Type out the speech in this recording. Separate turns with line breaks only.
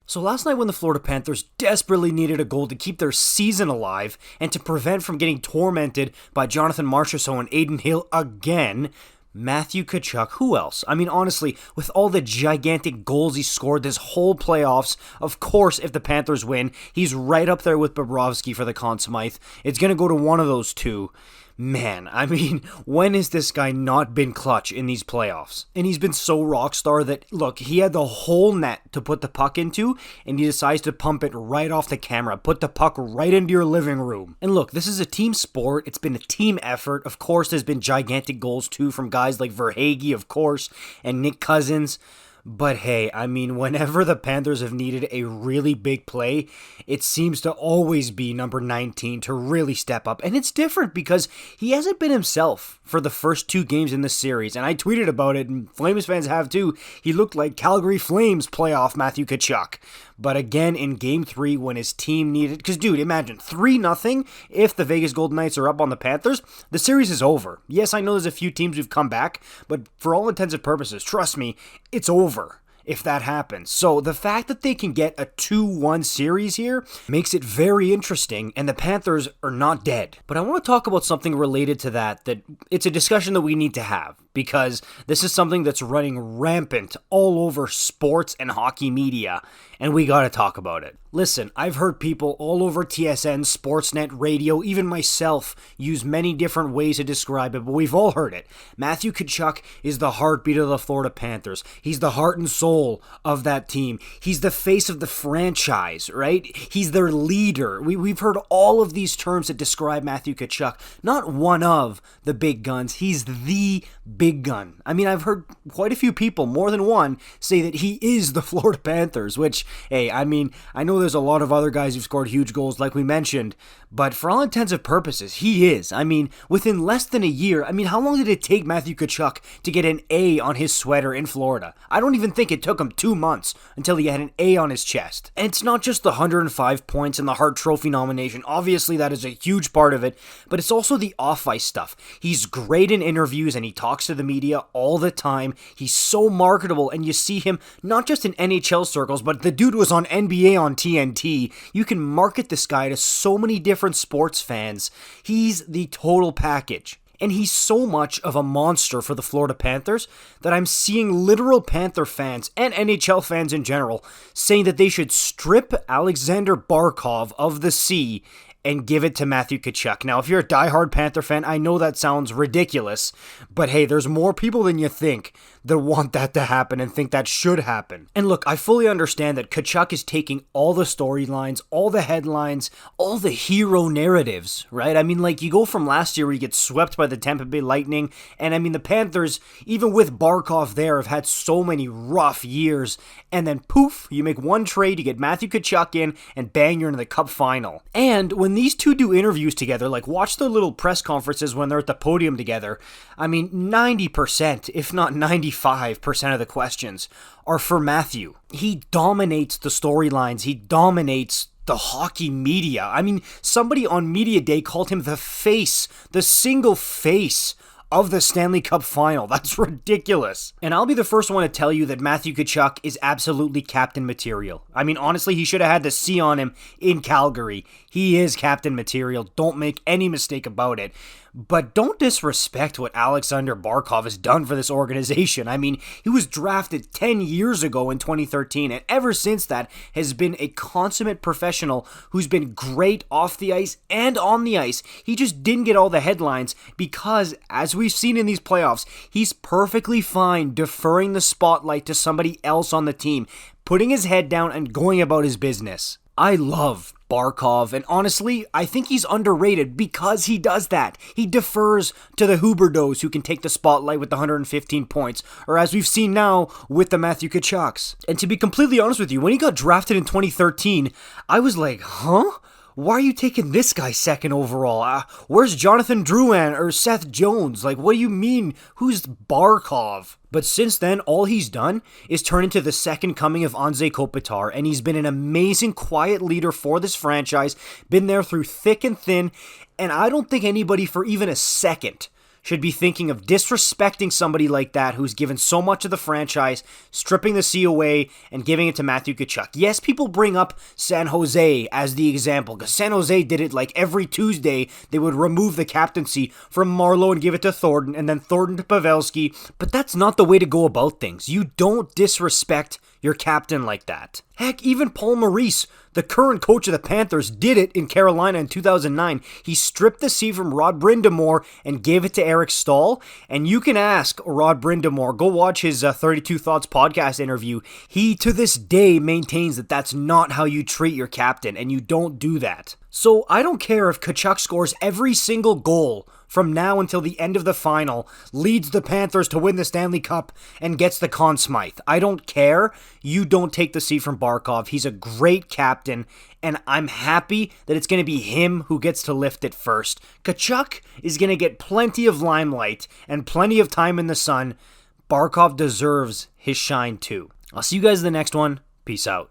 So last night when the Florida Panthers desperately needed a goal to keep their season alive and to prevent from getting tormented by Jonathan Marchessault and Aiden Hill again, Matthew Tkachuk, who else? I mean, honestly, with all the gigantic goals he scored this whole playoffs, of course, if the Panthers win, he's right up there with Bobrovsky for the Conn Smythe. It's going to go to one of those two. Man, I mean, when has this guy not been clutch in these playoffs? And he's been so rock star that, look, he had the whole net to put the puck into, and he decides to pump it right off the camera, put the puck right into your living room. And look, this is a team sport. It's been a team effort. Of course, there's been gigantic goals too from guys like Verhaeghe, of course, and Nick Cousins. But hey, I mean, whenever the Panthers have needed a really big play, it seems to always be number 19 to really step up. And it's different because he hasn't been himself for the first two games in this series. And I tweeted about it, and Flames fans have too. He looked like Calgary Flames playoff Matthew Tkachuk. But again, in Game 3, when his team needed... Because, dude, imagine, 3-0 if the Vegas Golden Knights are up on the Panthers. The series is over. Yes, I know there's a few teams who've come back, but for all intents and purposes, trust me, it's over if that happens. So the fact that they can get a 2-1 series here makes it very interesting, and the Panthers are not dead. But I want to talk about something related to that it's a discussion that we need to have, because this is something that's running rampant all over sports and hockey media, and we gotta talk about it. Listen, I've heard people all over TSN, Sportsnet, radio, even myself, use many different ways to describe it, but we've all heard it. Matthew Tkachuk is the heartbeat of the Florida Panthers. He's the heart and soul of that team. He's the face of the franchise, right? He's their leader. We've heard all of these terms that describe Matthew Tkachuk. Not one of the big guns. He's the big gun. I mean, I've heard quite a few people, more than one, say that he is the Florida Panthers, which, hey, I mean, I know there's a lot of other guys who've scored huge goals like we mentioned, but for all intents and purposes, he is. I mean, within less than a year, I mean, how long did it take Matthew Tkachuk to get an A on his sweater in Florida? I don't even think it took him 2 months until he had an A on his chest. And it's not just the 105 points and the Hart Trophy nomination. Obviously, that is a huge part of it, but it's also the off-ice stuff. He's great in interviews and he talks to the media all the time. He's so marketable, and you see him not just in NHL circles, but the dude was on NBA on TNT. You can market this guy to so many different sports fans. He's the total package. And he's so much of a monster for the Florida Panthers that I'm seeing literal Panther fans and NHL fans in general saying that they should strip Alexander Barkov of the C and give it to Matthew Tkachuk. Now, if you're a diehard Panther fan, I know that sounds ridiculous, but hey, there's more people than you think that want that to happen and think that should happen. And look, I fully understand that Tkachuk is taking all the storylines, all the headlines, all the hero narratives, right? I mean, like, you go from last year where you get swept by the Tampa Bay Lightning, and I mean, the Panthers, even with Barkov there, have had so many rough years, and then poof, you make one trade, you get Matthew Tkachuk in, and bang, you're in the Cup final. And when these two do interviews together, like, watch their little press conferences when they're at the podium together, I mean, 90%, if not 95% of the questions are for Matthew. He dominates the storylines. He dominates the hockey media. I mean, somebody on Media Day called him the face, the single face of the Stanley Cup final. That's ridiculous. And I'll be the first one to tell you that Matthew Tkachuk is absolutely captain material. I mean, honestly, he should have had the C on him in Calgary. He is captain material. Don't make any mistake about it. But don't disrespect what Alexander Barkov has done for this organization. I mean, he was drafted 10 years ago in 2013, and ever since that has been a consummate professional who's been great off the ice and on the ice. He just didn't get all the headlines because, as we've seen in these playoffs, he's perfectly fine deferring the spotlight to somebody else on the team, putting his head down and going about his business. I love Barkov, and honestly, I think he's underrated because he does that. He defers to the Huberdeaus who can take the spotlight with the 115 points, or as we've seen now with the Matthew Tkachuks. And to be completely honest with you, when he got drafted in 2013, I was like, huh? Why are you taking this guy second overall? Where's Jonathan Drouin or Seth Jones? Like, what do you mean? Who's Barkov? But since then, all he's done is turn into the second coming of Anze Kopitar, and he's been an amazing, quiet leader for this franchise, been there through thick and thin, and I don't think anybody for even a second should be thinking of disrespecting somebody like that who's given so much of the franchise, stripping the C away, and giving it to Matthew Tkachuk. Yes, people bring up San Jose as the example, because San Jose did it like every Tuesday. They would remove the captaincy from Marleau and give it to Thornton, and then Thornton to Pavelski, but that's not the way to go about things. You don't disrespect your captain like that. Heck, even Paul Maurice, the current coach of the Panthers, did it in Carolina in 2009. He stripped the C from Rod Brind'Amour and gave it to Eric Staal. And you can ask Rod Brind'Amour, go watch his 32 Thoughts podcast interview. He, to this day, maintains that that's not how you treat your captain, and you don't do that. So I don't care if Tkachuk scores every single goal from now until the end of the final, leads the Panthers to win the Stanley Cup, and gets the Conn Smythe. I don't care. You don't take the C from Barkov. He's a great captain, and I'm happy that it's going to be him who gets to lift it first. Tkachuk is going to get plenty of limelight and plenty of time in the sun. Barkov deserves his shine too. I'll see you guys in the next one. Peace out.